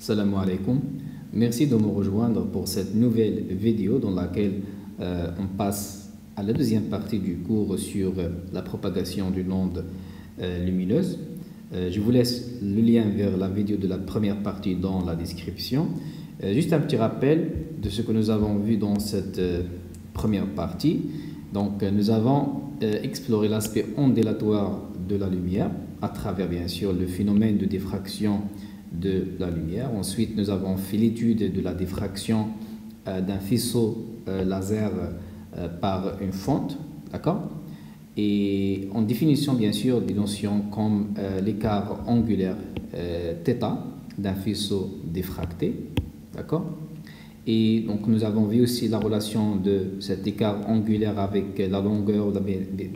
Salam alaikum. Merci de me rejoindre pour cette nouvelle vidéo dans laquelle on passe à la deuxième partie du cours sur la propagation d'une onde lumineuse. Je vous laisse le lien vers la vidéo de la première partie dans la description. Juste un petit rappel de ce que nous avons vu dans cette première partie. Donc, nous avons exploré l'aspect ondulatoire de la lumière à travers, bien sûr, le phénomène de diffraction de la lumière. Ensuite, nous avons fait l'étude de la diffraction d'un faisceau laser par une fonte, d'accord? Et en définition, bien sûr, des notions comme l'écart angulaire θ d'un faisceau diffracté, d'accord? Et donc, nous avons vu aussi la relation de cet écart angulaire avec la longueur,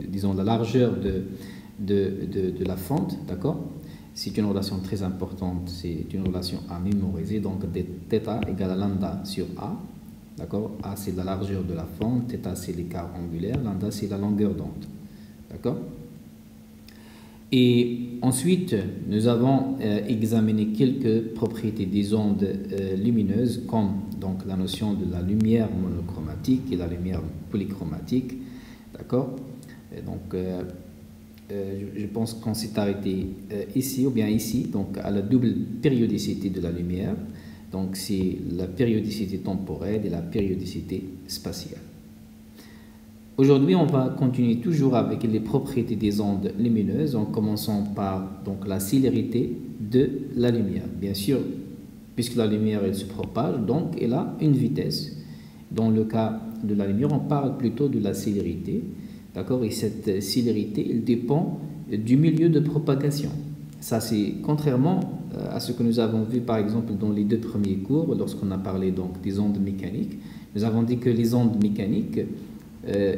disons la largeur de la fente, d'accord? C'est une relation très importante, c'est une relation à mémoriser. Donc, θ égale à lambda sur A, d'accord? A, c'est la largeur de la fente, θ, c'est l'écart angulaire, lambda, c'est la longueur d'onde, d'accord? Et ensuite, nous avons examiné quelques propriétés des ondes lumineuses, comme donc la notion de la lumière monochromatique et la lumière polychromatique, d'accord? Donc, je pense qu'on s'est arrêté ici ou bien ici, donc à la double périodicité de la lumière. Donc, c'est la périodicité temporelle et la périodicité spatiale. Aujourd'hui, on va continuer toujours avec les propriétés des ondes lumineuses en commençant par donc, la célérité de la lumière. Bien sûr, puisque la lumière elle se propage, donc elle a une vitesse. Dans le cas de la lumière, on parle plutôt de la célérité. D'accord? Et cette célérité, elle dépend du milieu de propagation. Ça, c'est contrairement à ce que nous avons vu, par exemple, dans les deux premiers cours, lorsqu'on a parlé donc, des ondes mécaniques. Nous avons dit que les ondes mécaniques,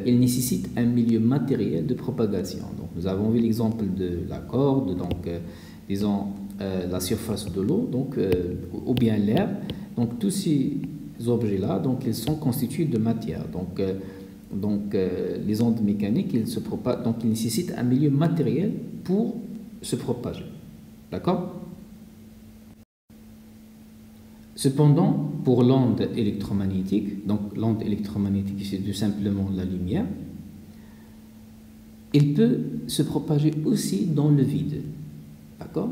il nécessite un milieu matériel de propagation. Donc, nous avons vu l'exemple de la corde, donc, disons, la surface de l'eau, donc, ou bien l'air. Donc, tous ces objets-là, donc, ils sont constitués de matière. Donc, les ondes mécaniques, ils se propagent, donc, ils nécessitent un milieu matériel pour se propager. D'accord? Cependant, pour l'onde électromagnétique, donc l'onde électromagnétique, c'est tout simplement la lumière, il peut se propager aussi dans le vide. D'accord?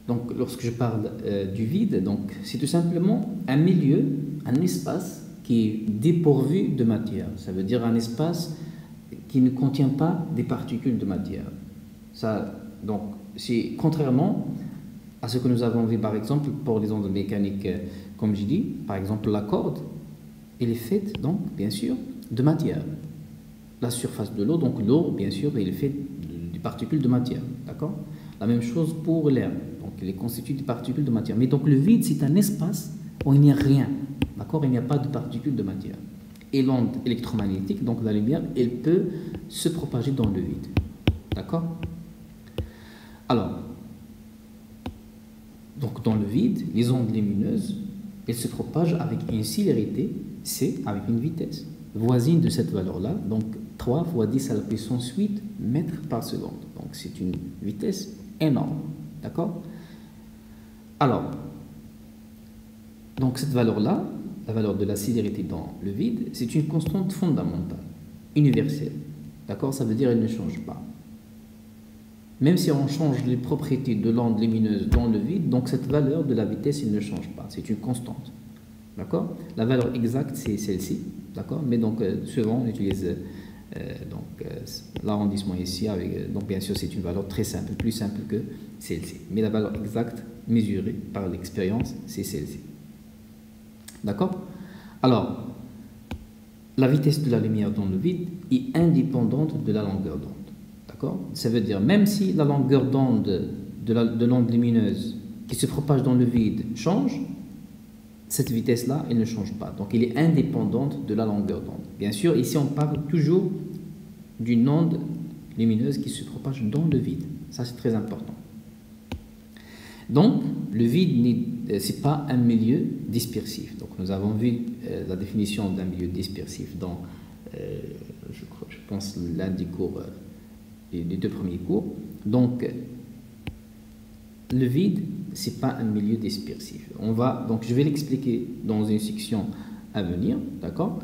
Donc, lorsque je parle du vide, donc c'est tout simplement un milieu, un espace qui est dépourvu de matière. Ça veut dire un espace qui ne contient pas des particules de matière. Ça, donc, c'est contrairement à ce que nous avons vu par exemple pour les ondes mécaniques, comme je dis, par exemple la corde, elle est faite donc bien sûr de matière. La surface de l'eau, donc l'eau bien sûr, elle est faite de particules de matière, d'accord? La même chose pour l'air, donc il est constitué de particules de matière. Mais donc le vide, c'est un espace où il n'y a rien, d'accord? Il n'y a pas de particules de matière. Et l'onde électromagnétique, donc la lumière, elle peut se propager dans le vide, d'accord? Alors, donc dans le vide, les ondes lumineuses, elles se propagent avec une célérité, C, avec une vitesse voisine de cette valeur-là, donc 3 fois 10 à la puissance 8 mètres par seconde. Donc c'est une vitesse énorme, d'accord? Alors, donc cette valeur-là, la valeur de la célérité dans le vide, c'est une constante fondamentale, universelle, d'accord? Ça veut dire qu'elle ne change pas. Même si on change les propriétés de l'onde lumineuse dans le vide, donc cette valeur de la vitesse, elle ne change pas. C'est une constante. D'accord? La valeur exacte, c'est celle-ci. D'accord? Mais donc, souvent, on utilise l'arrondissement ici. Donc, bien sûr, c'est une valeur très simple, plus simple que celle-ci. Mais la valeur exacte, mesurée par l'expérience, c'est celle-ci. D'accord? Alors, la vitesse de la lumière dans le vide est indépendante de la longueur d'onde. Ça veut dire, même si la longueur d'onde de l'onde lumineuse qui se propage dans le vide change, cette vitesse-là, elle ne change pas. Donc, elle est indépendante de la longueur d'onde. Bien sûr, ici, on parle toujours d'une onde lumineuse qui se propage dans le vide. Ça, c'est très important. Donc, le vide, ce n'est pas un milieu dispersif. Donc, nous avons vu la définition d'un milieu dispersif dans, je pense, l'un des cours les deux premiers cours. Donc, le vide, ce n'est pas un milieu dispersif. Donc je vais l'expliquer dans une section à venir, d'accord?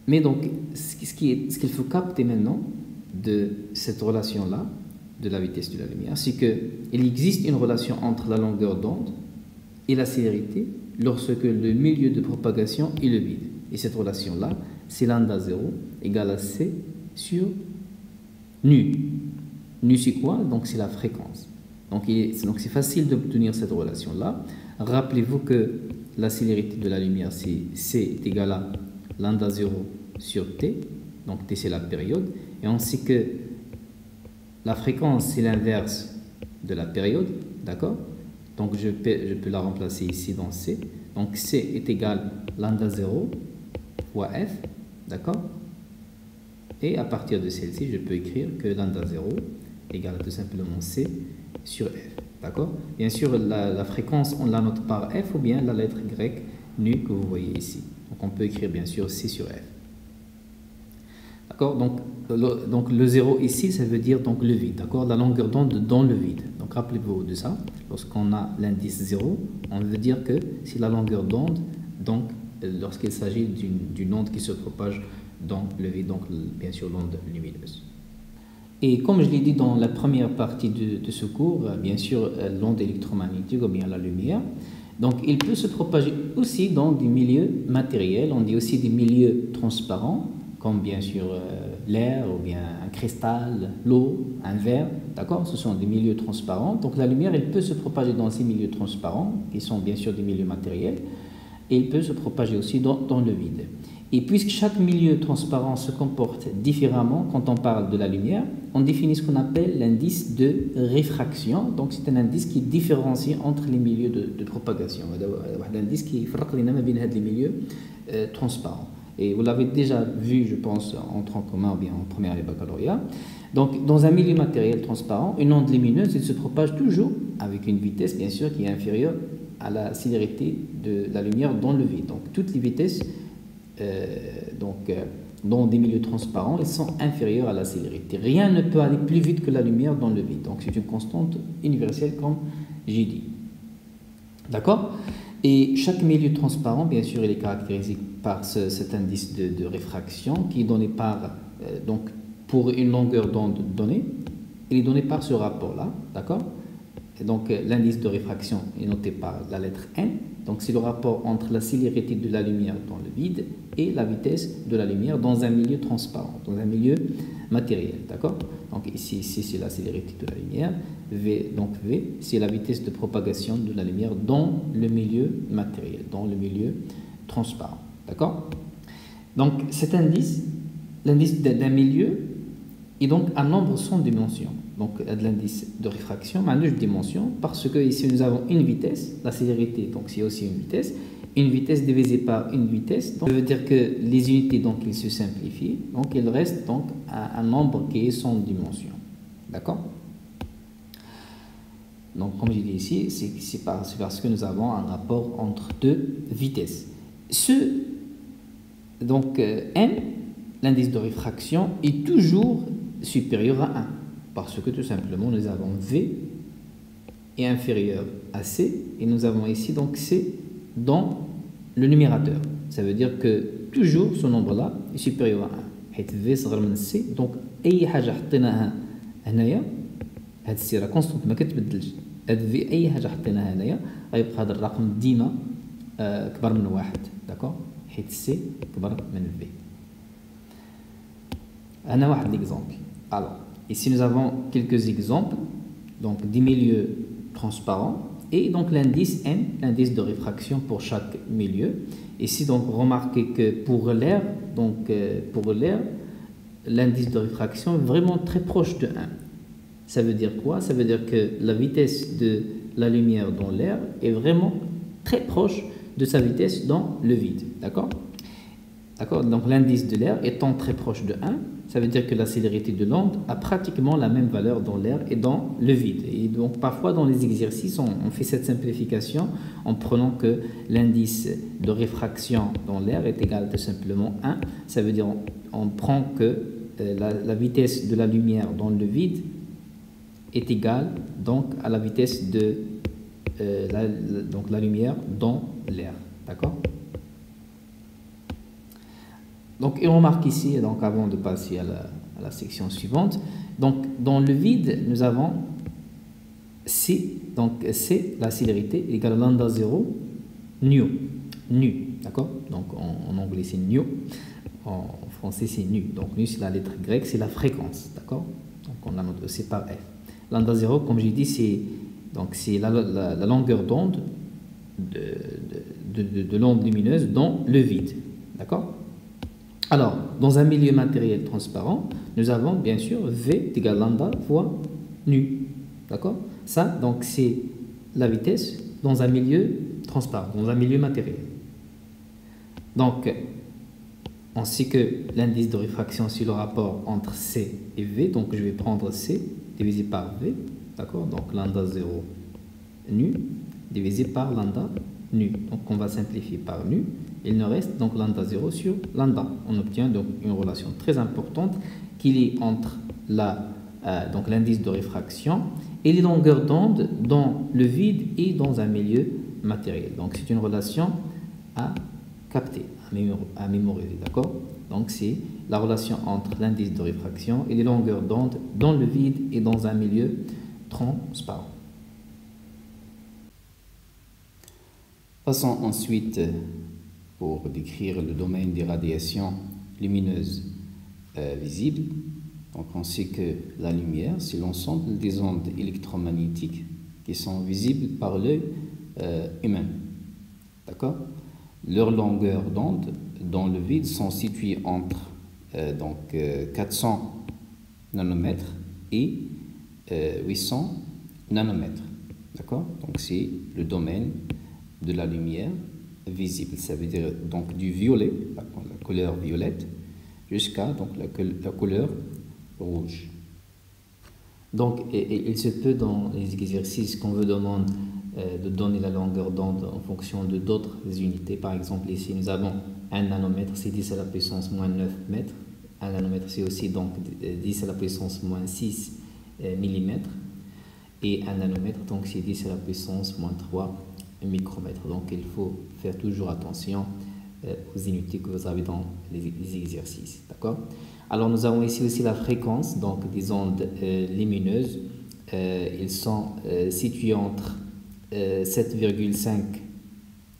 Mais donc, ce qu'il faut capter maintenant de cette relation-là, de la vitesse de la lumière, c'est qu'il existe une relation entre la longueur d'onde et la célérité lorsque le milieu de propagation est le vide. Et cette relation-là, c'est lambda 0 égale à C sur nu. Nu, c'est quoi? Donc, c'est la fréquence. Donc, c'est facile d'obtenir cette relation-là. Rappelez-vous que la célérité de la lumière, c'est C est égal à lambda 0 sur T. Donc, T, c'est la période. Et on sait que la fréquence, c'est l'inverse de la période. D'accord? Donc, je peux la remplacer ici dans C. Donc, C est égal à lambda 0 fois F. D'accord? Et à partir de celle-ci, je peux écrire que lambda 0 égale tout simplement C sur F. D'accord? Bien sûr, la fréquence, on la note par F ou bien la lettre grecque nu que vous voyez ici. Donc, on peut écrire bien sûr C sur F. D'accord? Donc le 0 ici, ça veut dire donc le vide. D'accord? La longueur d'onde dans le vide. Donc, rappelez-vous de ça. Lorsqu'on a l'indice 0, on veut dire que c'est la longueur d'onde, donc lorsqu'il s'agit d'une onde qui se propage dans le vide, donc bien sûr l'onde lumineuse. Et comme je l'ai dit dans la première partie de ce cours, bien sûr l'onde électromagnétique ou bien la lumière, donc il peut se propager aussi dans des milieux matériels, on dit aussi des milieux transparents, comme bien sûr l'air ou bien un cristal, l'eau, un verre, d'accord? Ce sont des milieux transparents. Donc la lumière, elle peut se propager dans ces milieux transparents, qui sont bien sûr des milieux matériels, et il peut se propager aussi dans le vide. Et puisque chaque milieu transparent se comporte différemment quand on parle de la lumière, on définit ce qu'on appelle l'indice de réfraction. Donc c'est un indice qui différencie entre les milieux de propagation. Un indice qui différencie les milieux transparents. Et vous l'avez déjà vu, je pense, en tronc commun ou bien en première année baccalauréat. Donc, dans un milieu matériel transparent, une onde lumineuse, elle se propage toujours avec une vitesse, bien sûr, qui est inférieure à la célérité de la lumière dans le vide. Donc, toutes les vitesses dans des milieux transparents, elles sont inférieures à la célérité. Rien ne peut aller plus vite que la lumière dans le vide. Donc, c'est une constante universelle, comme j'ai dit. D'accord? Et chaque milieu transparent, bien sûr, il est caractérisé par cet indice de réfraction qui est donné par, donc, pour une longueur d'onde donnée, il est donné par ce rapport-là, d'accord? Et donc, l'indice de réfraction est noté par la lettre N. Donc, c'est le rapport entre la célérité de la lumière dans le vide et la vitesse de la lumière dans un milieu transparent, dans un milieu matériel, d'accord? Donc, ici, c'est la célérité de la lumière. V, c'est la vitesse de propagation de la lumière dans le milieu matériel, dans le milieu transparent, d'accord? Donc, cet indice, l'indice d'un milieu, est donc un nombre sans dimension. Donc, l'indice de réfraction a 9 dimensions parce que ici nous avons une vitesse, la célérité, donc c'est aussi une vitesse divisée par une vitesse. Donc, ça veut dire que les unités, donc, ils se simplifient, donc il reste donc un nombre qui est sans dimension. D'accord? Donc, comme je dis ici, c'est parce que nous avons un rapport entre deux vitesses. Donc, n, l'indice de réfraction, est toujours supérieur à 1. Parce que tout simplement, nous avons V est inférieur à C. Et nous avons ici donc C dans le numérateur. Ça veut dire que toujours ce nombre-là est supérieur à 1. V صغر من C. Donc, أي حاجة حطيناها هنايا هاد السي راه كونستانت ما كتبدلش. هاد في أي حاجة حطيناها هنايا غيبقى هذا الرقم ديما كبر من 1. داكور؟ حيت C كبر من V. هنا واحد l'exemple. Alors, ici nous avons quelques exemples, donc des milieux transparents et donc l'indice N, l'indice de réfraction pour chaque milieu. Ici donc remarquez que pour l'air, l'indice de réfraction est vraiment très proche de 1. Ça veut dire quoi? Ça veut dire que la vitesse de la lumière dans l'air est vraiment très proche de sa vitesse dans le vide. D'accord? D'accord? Donc l'indice de l'air étant très proche de 1, ça veut dire que la célérité de l'onde a pratiquement la même valeur dans l'air et dans le vide. Et donc parfois dans les exercices, on fait cette simplification en prenant que l'indice de réfraction dans l'air est égal à tout simplement 1. Ça veut dire on prend que la vitesse de la lumière dans le vide est égale donc à la vitesse de donc la lumière dans l'air. D'accord? Donc, et on remarque ici, donc avant de passer à la section suivante, donc dans le vide, nous avons C, donc C, la célérité égale à lambda 0 nu, d'accord? Donc en anglais c'est nu, en français c'est nu. Donc nu c'est la lettre grecque, c'est la fréquence, d'accord? Donc on la note aussi par F. Lambda 0, comme j'ai dit, c'est la longueur d'onde de l'onde lumineuse dans le vide, d'accord? Alors, dans un milieu matériel transparent, nous avons bien sûr V égale lambda fois nu. D'accord? Ça, donc, c'est la vitesse dans un milieu transparent, dans un milieu matériel. Donc, on sait que l'indice de réfraction, c'est le rapport entre C et V. Donc, je vais prendre C divisé par V. D'accord? Donc, lambda 0 nu divisé par lambda nu. Donc, on va simplifier par nu. Il nous reste donc lambda 0 sur lambda. On obtient donc une relation très importante qui est entre donc l'indice de réfraction et les longueurs d'onde dans le vide et dans un milieu matériel. Donc c'est une relation à capter, à mémoriser, d'accord? Donc c'est la relation entre l'indice de réfraction et les longueurs d'onde dans le vide et dans un milieu transparent. Passons ensuite pour décrire le domaine des radiations lumineuses visibles. Donc on sait que la lumière, c'est l'ensemble des ondes électromagnétiques qui sont visibles par l'œil humain. D'accord? Leurs longueurs d'onde dans le vide sont situées entre 400 nanomètres et 800 nanomètres. D'accord? Donc c'est le domaine de la lumière visible, ça veut dire donc du violet, la couleur violette, jusqu'à donc la couleur rouge. Donc il se peut dans les exercices qu'on vous demande de donner la longueur d'onde en fonction de d'autres unités. Par exemple ici nous avons 1 nanomètre, c'est 10 à la puissance moins 9 mètres. 1 nanomètre c'est aussi donc 10 à la puissance moins 6 millimètres. Et 1 nanomètre donc c'est 10 à la puissance moins 3 micromètres. Donc il faut faire toujours attention aux unités que vous avez dans les exercices. D'accord? Alors nous avons ici aussi la fréquence donc des ondes lumineuses. Ils sont situés entre 7,5,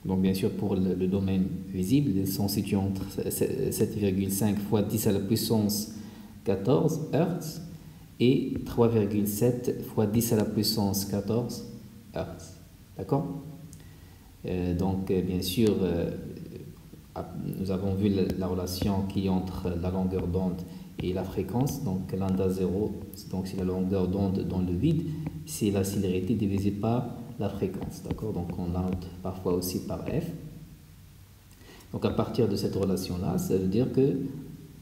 donc bien sûr pour le domaine visible, ils sont situés entre 7,5 fois 10 à la puissance 14 Hz et 3,7 fois 10 à la puissance 14 Hz. D'accord? Donc, bien sûr, nous avons vu la relation qui est entre la longueur d'onde et la fréquence. Donc, lambda 0, donc c'est la longueur d'onde dans le vide, c'est la célérité divisée par la fréquence. D'accord? Donc, on la note parfois aussi par F. Donc, à partir de cette relation-là, ça veut dire que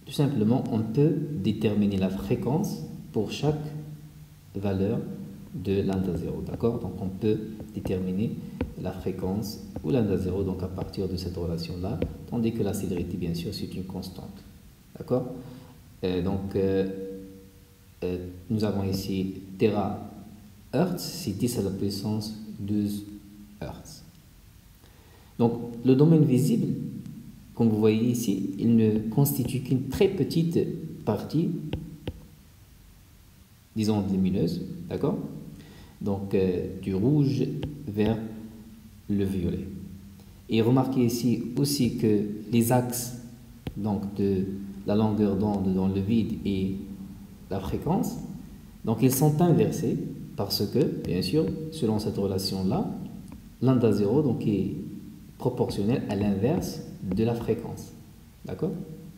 tout simplement, on peut déterminer la fréquence pour chaque valeur de lambda 0. D'accord? Donc, on peut déterminer la fréquence ou lambda 0 donc à partir de cette relation là, tandis que la célérité bien sûr c'est une constante. D'accord? Nous avons ici terahertz, c'est 10 à la puissance 12 Hz. Donc le domaine visible, comme vous voyez ici, il ne constitue qu'une très petite partie des ondes lumineuses, d'accord? Donc du rouge vers le violet. Et remarquez ici aussi que les axes donc de la longueur d'onde dans le vide et la fréquence, donc ils sont inversés parce que, bien sûr, selon cette relation-là, lambda 0 donc est proportionnel à l'inverse de la fréquence. D'accord?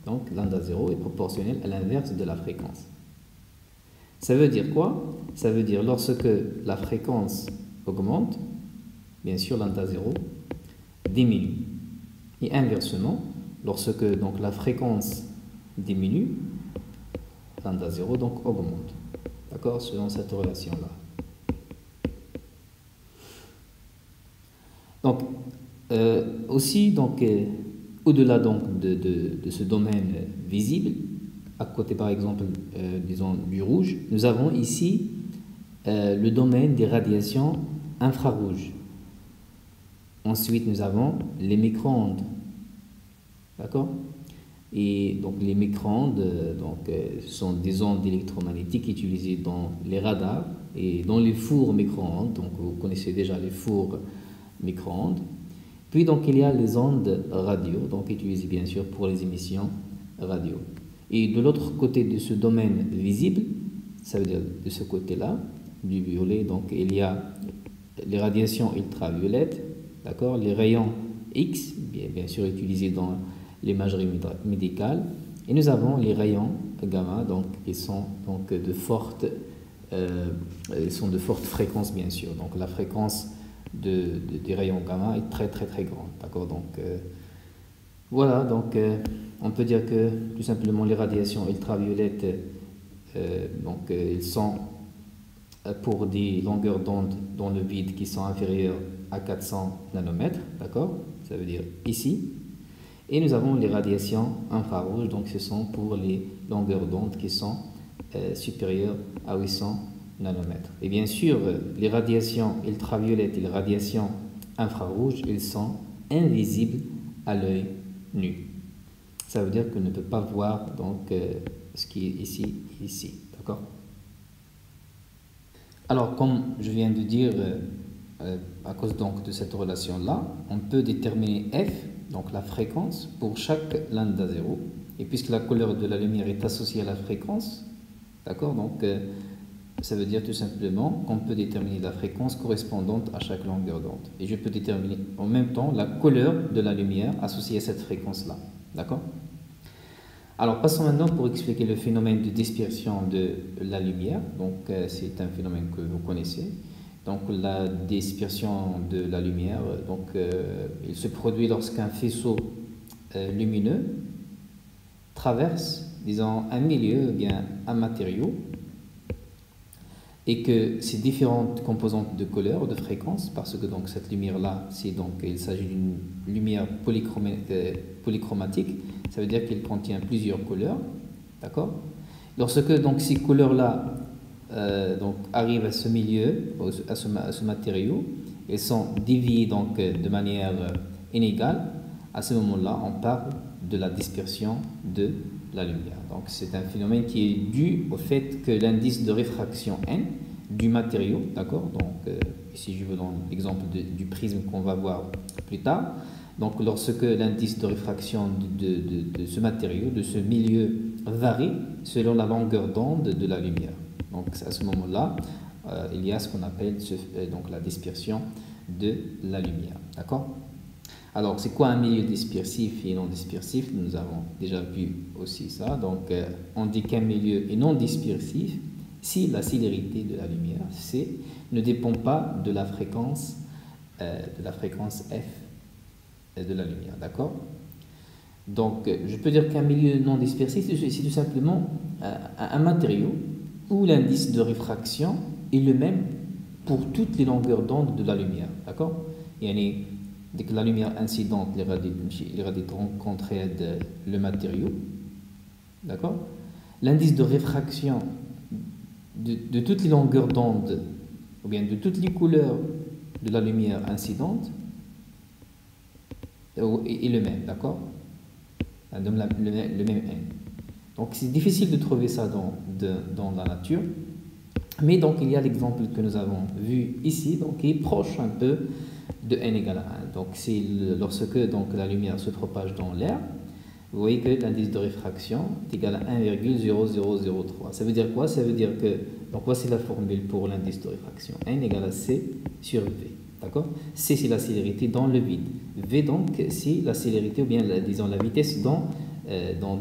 Donc lambda 0 est proportionnel à l'inverse de la fréquence. Ça veut dire quoi? Ça veut dire lorsque la fréquence augmente, bien sûr lambda 0 diminue. Et inversement, lorsque donc la fréquence diminue, lambda 0 donc augmente. D'accord? Selon cette relation-là. Donc, aussi, donc, au-delà donc de ce domaine visible, à côté par exemple disons du rouge, nous avons ici le domaine des radiations infrarouges. Ensuite, nous avons les micro-ondes. D'accord? Et donc, les micro-ondes sont des ondes électromagnétiques utilisées dans les radars et dans les fours micro-ondes. Donc, vous connaissez déjà les fours micro-ondes. Puis, donc, il y a les ondes radio, donc utilisées bien sûr pour les émissions radio. Et de l'autre côté de ce domaine visible, ça veut dire de ce côté-là, du violet, donc il y a les radiations ultraviolettes, d'accord, les rayons X, bien sûr utilisés dans l'imagerie médicale, et nous avons les rayons gamma, donc ils sont donc de forte fréquence bien sûr. Donc la fréquence des rayons gamma est très grande, d'accord. Donc voilà, donc on peut dire que tout simplement les radiations ultraviolettes, ils sont pour des longueurs d'onde dans le vide qui sont inférieures à 400 nanomètres, d'accord, ça veut dire ici. Et nous avons les radiations infrarouges, donc ce sont pour les longueurs d'onde qui sont supérieures à 800 nanomètres. Et bien sûr, les radiations ultraviolettes et les radiations infrarouges, ils sont invisibles à l'œil nu. Ça veut dire qu'on ne peut pas voir donc ce qui est ici, d'accord? Alors, comme je viens de dire, à cause donc de cette relation-là, on peut déterminer f, donc la fréquence, pour chaque lambda 0. Et puisque la couleur de la lumière est associée à la fréquence, d'accord, donc ça veut dire tout simplement qu'on peut déterminer la fréquence correspondante à chaque longueur d'onde. Et je peux déterminer en même temps la couleur de la lumière associée à cette fréquence-là, d'accord? Alors, passons maintenant pour expliquer le phénomène de dispersion de la lumière. Donc, c'est un phénomène que vous connaissez. Donc, la dispersion de la lumière, il se produit lorsqu'un faisceau lumineux traverse, disons, un milieu, bien un matériau, et que ces différentes composantes de couleur ou de fréquence, parce que donc cette lumière-là, il s'agit d'une lumière polychromatique, ça veut dire qu'elle contient plusieurs couleurs, d'accord? Lorsque donc ces couleurs-là arrivent à ce milieu, à ce matériau, elles sont déviées donc de manière inégale. À ce moment-là, on parle de la dispersion de la lumière. Donc c'est un phénomène qui est dû au fait que l'indice de réfraction n du matériau, d'accord, donc ici je vous donne l'exemple du prisme qu'on va voir plus tard. Donc lorsque l'indice de réfraction de ce matériau, de ce milieu varie selon la longueur d'onde de la lumière. Donc à ce moment-là, il y a ce qu'on appelle donc la dispersion de la lumière, d'accord? Alors, c'est quoi un milieu dispersif et non dispersif? Nous avons déjà vu aussi ça. Donc, on dit qu'un milieu est non dispersif si la célérité de la lumière, C, ne dépend pas de la fréquence f de la lumière, d'accord? Donc, je peux dire qu'un milieu non dispersif, c'est tout simplement un matériau où l'indice de réfraction est le même pour toutes les longueurs d'onde de la lumière, d'accord? Dès que la lumière incidente irradie contre le matériau, d'accord, l'indice de réfraction de toutes les longueurs d'onde, ou bien de toutes les couleurs de la lumière incidente, est le même, d'accord, le même n. Donc c'est difficile de trouver ça dans la nature, mais donc il y a l'exemple que nous avons vu ici, donc qui est proche un peu de n égale à 1. Donc c'est lorsque donc, la lumière se propage dans l'air, vous voyez que l'indice de réfraction est égal à 1,0003. Ça veut dire quoi? Ça veut dire que, donc voici la formule pour l'indice de réfraction. N égale à C sur V. D'accord? C, c'est la célérité dans le vide. V, donc, c'est la célérité, ou bien, disons, la vitesse dans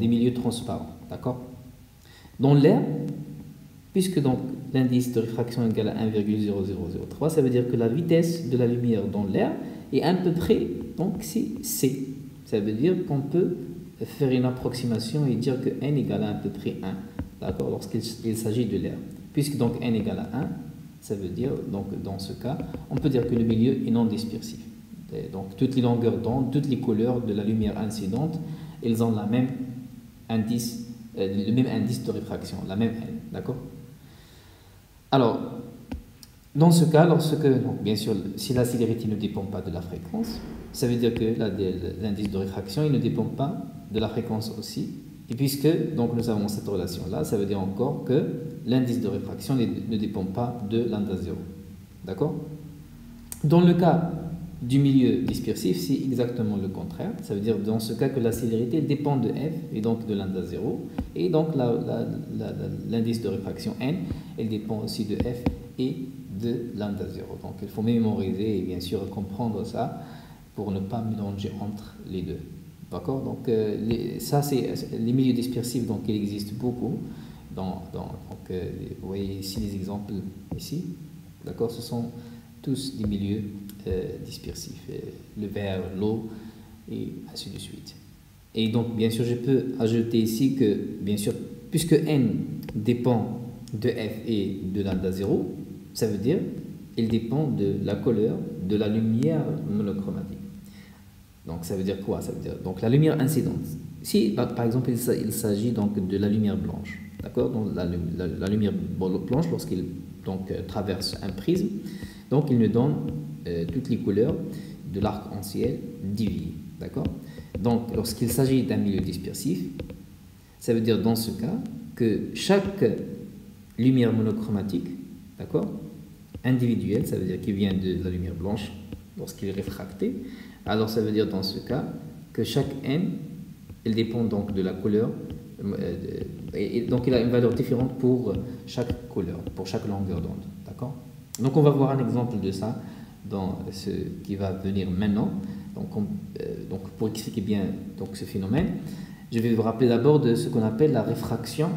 des milieux transparents. D'accord? Dans l'air, puisque donc l'indice de réfraction est égal à 1,0003, ça veut dire que la vitesse de la lumière dans l'air est à peu près, donc c'est C. Ça veut dire qu'on peut faire une approximation et dire que n égale à peu près 1, d'accord, lorsqu'il s'agit de l'air. Puisque donc n égale à 1, ça veut dire, donc dans ce cas, on peut dire que le milieu est non dispersif. Et donc toutes les longueurs d'onde, toutes les couleurs de la lumière incidente, elles ont le même indice de réfraction, la même n, d'accord? Alors, Dans ce cas, donc, bien sûr, si la célérité ne dépend pas de la fréquence, ça veut dire que l'indice de réfraction il ne dépend pas de la fréquence aussi. Et puisque donc, nous avons cette relation-là, ça veut dire encore que l'indice de réfraction ne dépend pas de lambda 0. D'accord? Dans le cas du milieu dispersif, c'est exactement le contraire. Ça veut dire dans ce cas que la célérité dépend de f et donc de lambda 0. Et donc l'indice de réfraction n, elle dépend aussi de f et de lambda 0. Donc il faut mémoriser et bien sûr comprendre ça pour ne pas mélanger entre les deux. D'accord? Donc ça c'est les milieux dispersifs, donc il existe beaucoup. Vous voyez ici les exemples ici. D'accord? Ce sont tous des milieux dispersifs, le verre, l'eau et ainsi de suite. Et donc bien sûr je peux ajouter ici que bien sûr puisque n dépend de f et de lambda 0, ça veut dire il dépend de la couleur de la lumière monochromatique. Donc ça veut dire quoi? Ça veut dire donc la lumière incidente. Si par exemple il s'agit donc de la lumière blanche, d'accord? Donc la lumière blanche lorsqu'il donc traverse un prisme, donc il nous donne toutes les couleurs de l'arc-en-ciel divisé, d'accord? Donc lorsqu'il s'agit d'un milieu dispersif, ça veut dire dans ce cas que chaque lumière monochromatique, d'accord, individuelle, ça veut dire qu'il vient de la lumière blanche lorsqu'il est réfracté, alors ça veut dire dans ce cas que chaque n, il dépend donc de la couleur, et donc il a une valeur différente pour chaque couleur, pour chaque longueur d'onde, d'accord? Donc on va voir un exemple de ça dans ce qui va venir maintenant. Donc pour expliquer bien donc, ce phénomène, je vais vous rappeler d'abord de ce qu'on appelle la réfraction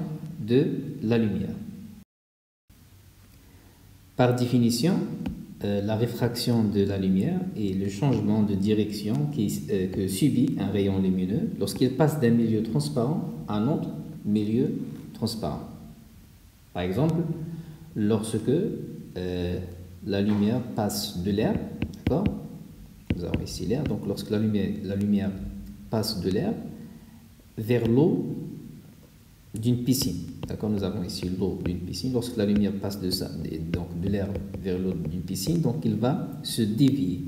de la lumière. Par définition, la réfraction de la lumière est le changement de direction que subit un rayon lumineux lorsqu'il passe d'un milieu transparent à un autre milieu transparent. Par exemple, lorsque la lumière passe de l'air, d'accord? Nous avons ici l'air, donc lorsque la lumière passe de l'air vers l'eau d'une piscine, d'accord? Nous avons ici l'eau d'une piscine. Lorsque la lumière passe de l'air vers l'eau d'une piscine, donc il va se dévier,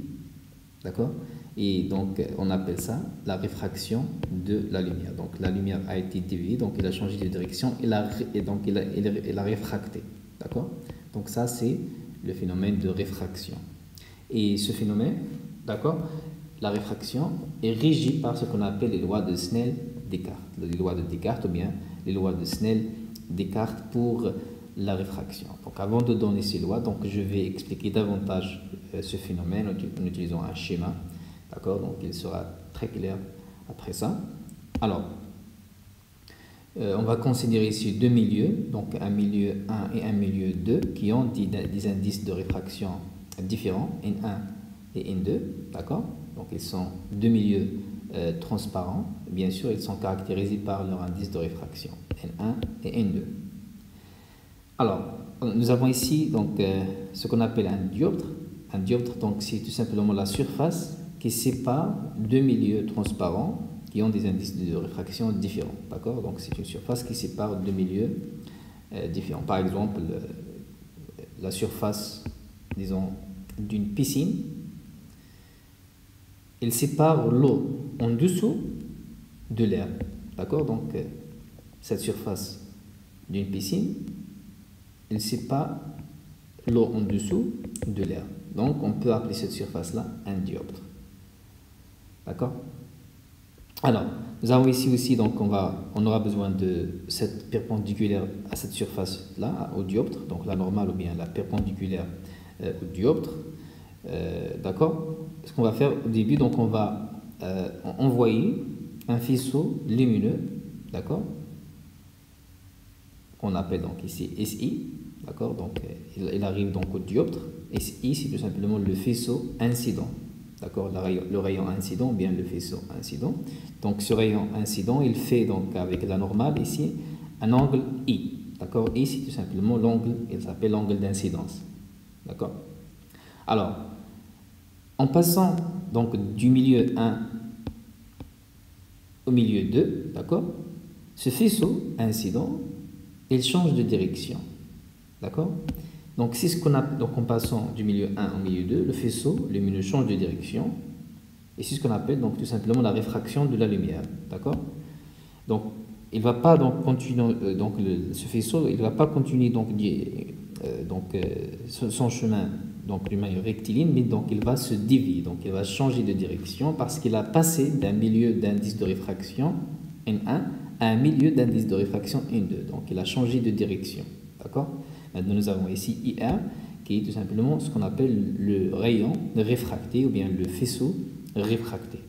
d'accord? Et donc on appelle ça la réfraction de la lumière. Donc la lumière a été déviée, donc il a changé de direction et donc il a réfracté, d'accord? Donc ça c'est le phénomène de réfraction. Et ce phénomène, d'accord, la réfraction est régie par ce qu'on appelle les lois de Snell-Descartes, les lois de Descartes ou bien les lois de Snell-Descartes pour la réfraction. Donc avant de donner ces lois, donc je vais expliquer davantage ce phénomène en utilisant un schéma, d'accord, donc il sera très clair après ça. Alors, on va considérer ici deux milieux, donc un milieu 1 et un milieu 2 qui ont des indices de réfraction différents, N1 et N2, d'accord? Donc ils sont deux milieux transparents, bien sûr ils sont caractérisés par leur indice de réfraction, N1 et N2. Alors, nous avons ici donc, ce qu'on appelle un dioptre. Un dioptre, donc c'est tout simplement la surface qui sépare deux milieux transparents qui ont des indices de réfraction différents, d'accord? Donc c'est une surface qui sépare deux milieux différents. Par exemple, la surface, disons, d'une piscine, elle sépare l'eau en dessous de l'air, d'accord? Donc cette surface d'une piscine, elle sépare l'eau en dessous de l'air. Donc on peut appeler cette surface-là un dioptre, d'accord? Alors, nous avons ici aussi, donc on aura besoin de cette perpendiculaire à cette surface-là, au dioptre, donc la normale ou bien la perpendiculaire au dioptre, d'accord? Ce qu'on va faire au début, donc on va envoyer un faisceau lumineux, d'accord? Qu'on appelle donc ici SI, d'accord? Donc il arrive donc au dioptre. SI, c'est tout simplement le faisceau incident. D'accord, le rayon incident, bien le faisceau incident. Donc ce rayon incident, il fait donc avec la normale ici un angle I. D'accord, I c'est tout simplement l'angle, il s'appelle l'angle d'incidence. D'accord. Alors, en passant donc du milieu 1 au milieu 2, d'accord, ce faisceau incident, il change de direction. D'accord. Donc, c'est ce qu'on a, donc en passant du milieu 1 au milieu 2, le faisceau lumineux change de direction. Et c'est ce qu'on appelle donc tout simplement la réfraction de la lumière. D'accord? Donc, il ne va pas donc continuer, ce faisceau, il ne va pas continuer son chemin donc d'une manière rectiligne, mais donc il va se dévier, donc il va changer de direction parce qu'il a passé d'un milieu d'indice de réfraction N1 à un milieu d'indice de réfraction N2. Donc il a changé de direction. D'accord? Maintenant nous avons ici IR qui est tout simplement ce qu'on appelle le rayon réfracté ou bien le faisceau réfracté.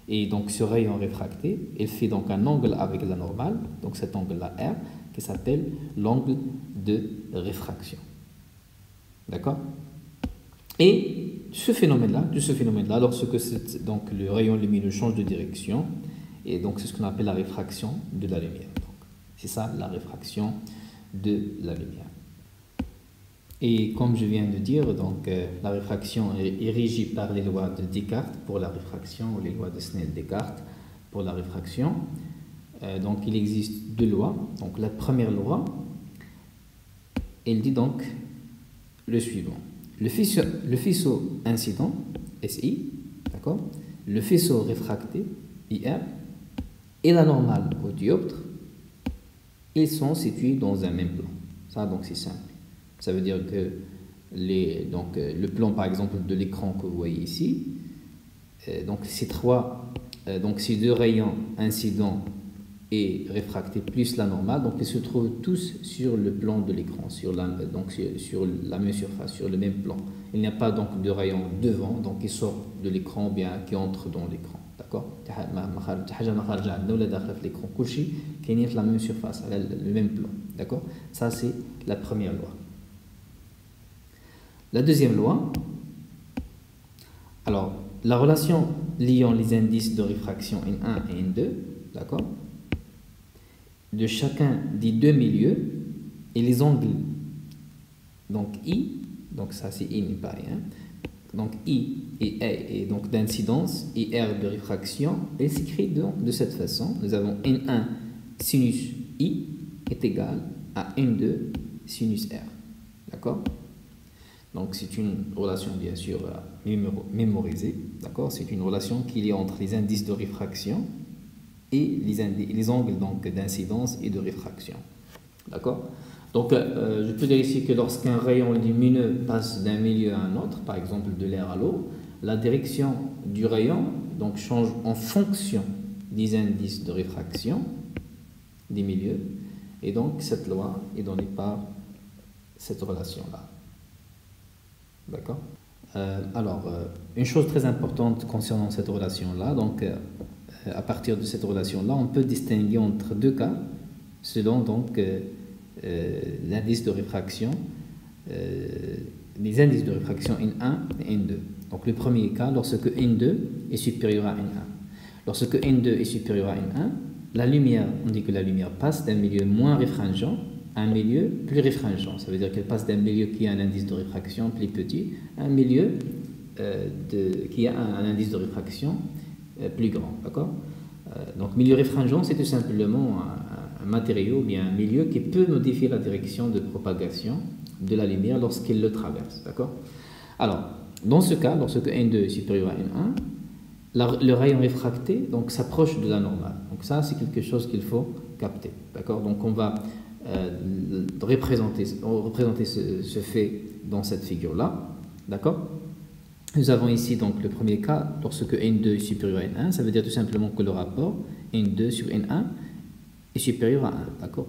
Et donc ce rayon réfracté, il fait donc un angle avec la normale, donc cet angle-là R, qui s'appelle l'angle de réfraction. D'accord? Et ce phénomène-là, lorsque donc le rayon lumineux change de direction, et donc c'est ce qu'on appelle la réfraction de la lumière. C'est ça la réfraction de la lumière. Et comme je viens de dire, donc la réfraction est régie par les lois de Descartes pour la réfraction ou les lois de Snell-Descartes pour la réfraction. Donc il existe deux lois. Donc la première loi, elle dit donc le suivant. Le faisceau incident, SI, d'accord, le faisceau réfracté, IR, et la normale au dioptre, ils sont situés dans un même plan. Ça, donc, c'est simple. Ça veut dire que le plan, par exemple, de l'écran que vous voyez ici, donc ces deux rayons incidents et réfractés plus la normale, donc ils se trouvent tous sur le plan de l'écran, sur la même surface, sur le même plan. Il n'y a pas donc de rayon devant, donc qui sort de l'écran ou bien qui entre dans l'écran. D'accord? L'écran couché qui est la même surface, le même plan. D'accord? Ça, c'est la première loi. La deuxième loi, alors, la relation liant les indices de réfraction N1 et N2, d'accord, de chacun des deux milieux et les angles, donc I, donc ça c'est I n'est pas rien, donc I et donc d'incidence et R de réfraction, elle s'écrit donc de cette façon. Nous avons N1 sinus I est égal à N2 sinus R, d'accord? Donc c'est une relation bien sûr mémorisée, d'accord? C'est une relation qu'il y a entre les indices de réfraction et les angles d'incidence et de réfraction, d'accord? Donc je peux dire ici que lorsqu'un rayon lumineux passe d'un milieu à un autre, par exemple de l'air à l'eau, la direction du rayon donc change en fonction des indices de réfraction des milieux, et donc cette loi est donnée par cette relation-là. D'accord? Une chose très importante concernant cette relation-là, donc à partir de cette relation-là, on peut distinguer entre deux cas selon donc l'indice de réfraction, les indices de réfraction N1 et N2. Donc le premier cas, lorsque N2 est supérieur à N1. Lorsque N2 est supérieur à N1, la lumière, on dit que la lumière passe d'un milieu moins réfringent à un milieu plus réfringent. Ça veut dire qu'elle passe d'un milieu qui a un indice de réfraction plus petit à un milieu qui a un indice de réfraction plus grand. D'accord? Donc milieu réfringent, c'est tout simplement un matériau, bien un milieu qui peut modifier la direction de propagation de la lumière lorsqu'il le traverse. D'accord? Alors, dans ce cas, lorsque N2 est supérieur à N1, le rayon réfracté donc s'approche de la normale. Donc ça, c'est quelque chose qu'il faut capter. D'accord? Donc on va représenter ce fait dans cette figure-là. D'accord? Nous avons ici donc le premier cas, lorsque N2 est supérieur à N1, ça veut dire tout simplement que le rapport N2 sur N1 est supérieur à 1. D'accord?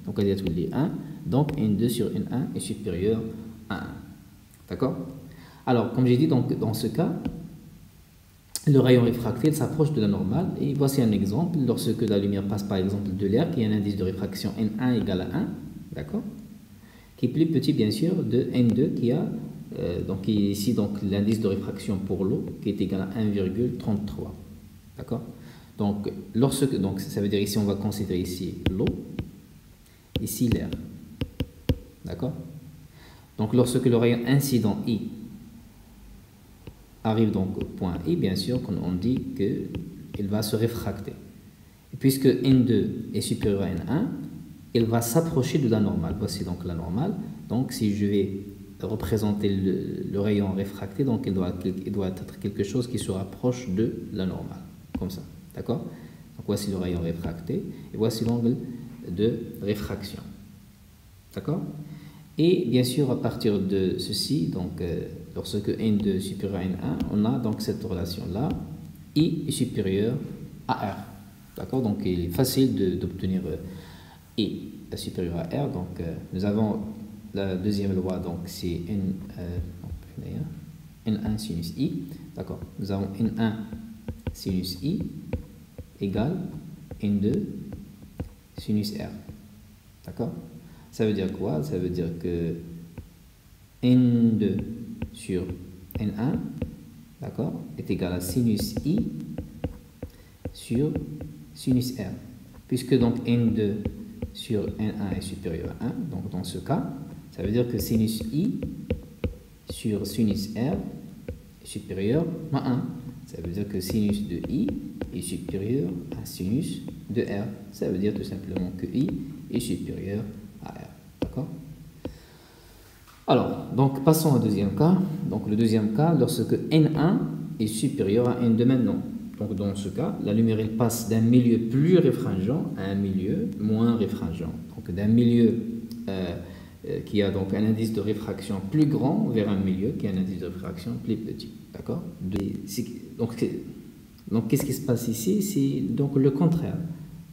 Donc il y a tous les 1. Donc N2 sur N1 est supérieur à 1. D'accord? Alors, comme j'ai dit, donc, dans ce cas, le rayon réfracté s'approche de la normale. Et voici un exemple. Lorsque la lumière passe par exemple de l'air, qui a un indice de réfraction N1 égal à 1, d'accord, qui est plus petit bien sûr de N2 qui a, qui est ici donc l'indice de réfraction pour l'eau qui est égal à 1,33. D'accord? Donc, ça veut dire ici on va considérer ici l'eau, ici l'air. D'accord? Donc lorsque le rayon incident I arrive donc au point I, bien sûr, on dit qu'il va se réfracter. Et puisque N2 est supérieur à N1, il va s'approcher de la normale. Voici donc la normale. Donc si je vais représenter le rayon réfracté, donc il doit être quelque chose qui se rapproche de la normale, comme ça, d'accord? Donc voici le rayon réfracté et voici l'angle de réfraction, d'accord? Et bien sûr, à partir de ceci, donc lorsque N2 est supérieur à N1, on a donc cette relation-là, I est supérieur à R, d'accord? Donc il est facile d'obtenir I est supérieur à R, donc nous avons la deuxième loi, donc c'est N1 sinus I, d'accord? Nous avons N1 sinus I égale N2 sinus R, d'accord? Ça veut dire quoi? Ça veut dire que N2 sur N1, d'accord, est égal à sinus I sur sinus R, puisque donc N2 sur N1 est supérieur à 1, donc dans ce cas, ça veut dire que sinus I sur sinus R est supérieur à 1. Ça veut dire que sinus de I est supérieur à sinus de R. Ça veut dire tout simplement que I est supérieur à R. D'accord? Alors, donc passons au deuxième cas. Donc le deuxième cas, lorsque N1 est supérieur à N2 maintenant. Donc dans ce cas, la lumière elle passe d'un milieu plus réfringent à un milieu moins réfringent. Donc d'un milieu qui a donc un indice de réfraction plus grand vers un milieu qui a un indice de réfraction plus petit. D'accord? Donc qu'est-ce qui se passe ici? C'est donc le contraire.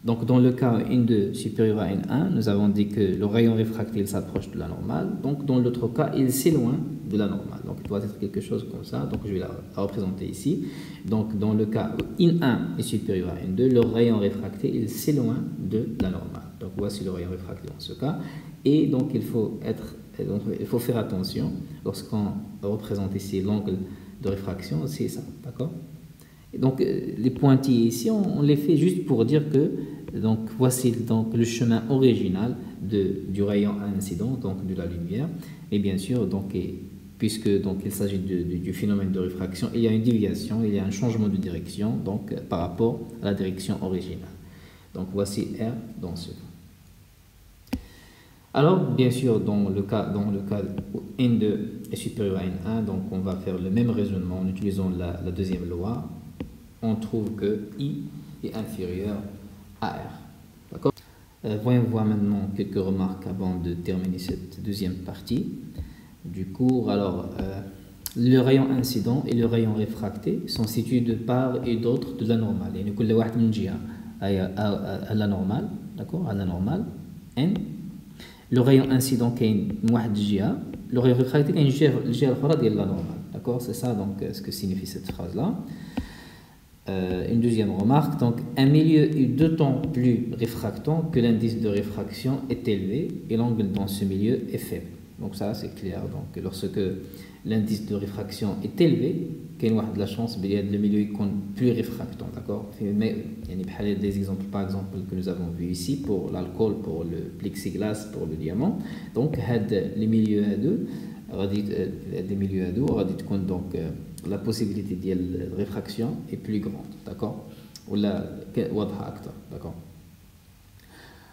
Donc dans le cas N2 supérieur à N1, nous avons dit que le rayon réfracté il s'approche de la normale. Donc dans l'autre cas, il s'éloigne de la normale. Donc il doit être quelque chose comme ça. Donc je vais la représenter ici. Donc dans le cas où N1 est supérieur à N2, le rayon réfracté il s'éloigne de la normale. Donc voici le rayon réfracté dans ce cas. Et donc il faut faire attention lorsqu'on représente ici l'angle de réfraction, c'est ça, d'accord? Donc les pointillés ici, on les fait juste pour dire que donc voici donc le chemin original du rayon incident, donc de la lumière. Et bien sûr, donc puisque donc il s'agit du phénomène de réfraction, il y a une déviation, il y a un changement de direction donc par rapport à la direction originale. Donc voici R dans ce cas. Alors bien sûr dans le cas où N2 est supérieur à N1, donc on va faire le même raisonnement en utilisant la deuxième loi. On trouve que I est inférieur à R. D'accord? Voyons voir maintenant quelques remarques avant de terminer cette deuxième partie du cours. Alors, le rayon incident et le rayon réfracté sont situés de part et d'autre de la normale. Il y a كل واحد من جهة à la normale, d'accord? À la normale, N. Le rayon incident كاين من واحد الجهة. Le rayon réfracté كاين الجهة الأخرى ديال la normale. D'accord? C'est ça donc ce que signifie cette phrase-là. Une deuxième remarque, donc un milieu est d'autant plus réfractant que l'indice de réfraction est élevé et l'angle dans ce milieu est faible. Donc ça c'est clair, donc lorsque l'indice de réfraction est élevé, il y a de la chance que le milieu est plus réfractant, d'accord? Mais il y a des exemples par exemple que nous avons vu ici pour l'alcool, pour le plexiglas, pour le diamant. Donc les milieux à deux, donc la possibilité de réfraction est plus grande, d'accord? Ou la d'accord?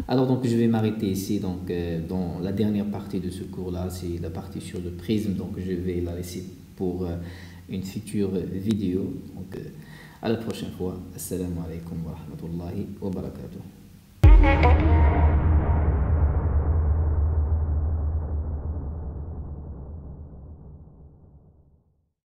Alors donc je vais m'arrêter ici donc dans la dernière partie de ce cours là, c'est la partie sur le prisme, donc je vais la laisser pour une future vidéo. Donc à la prochaine fois. Assalamu alaikum wa rahmatullahi wa barakatuh.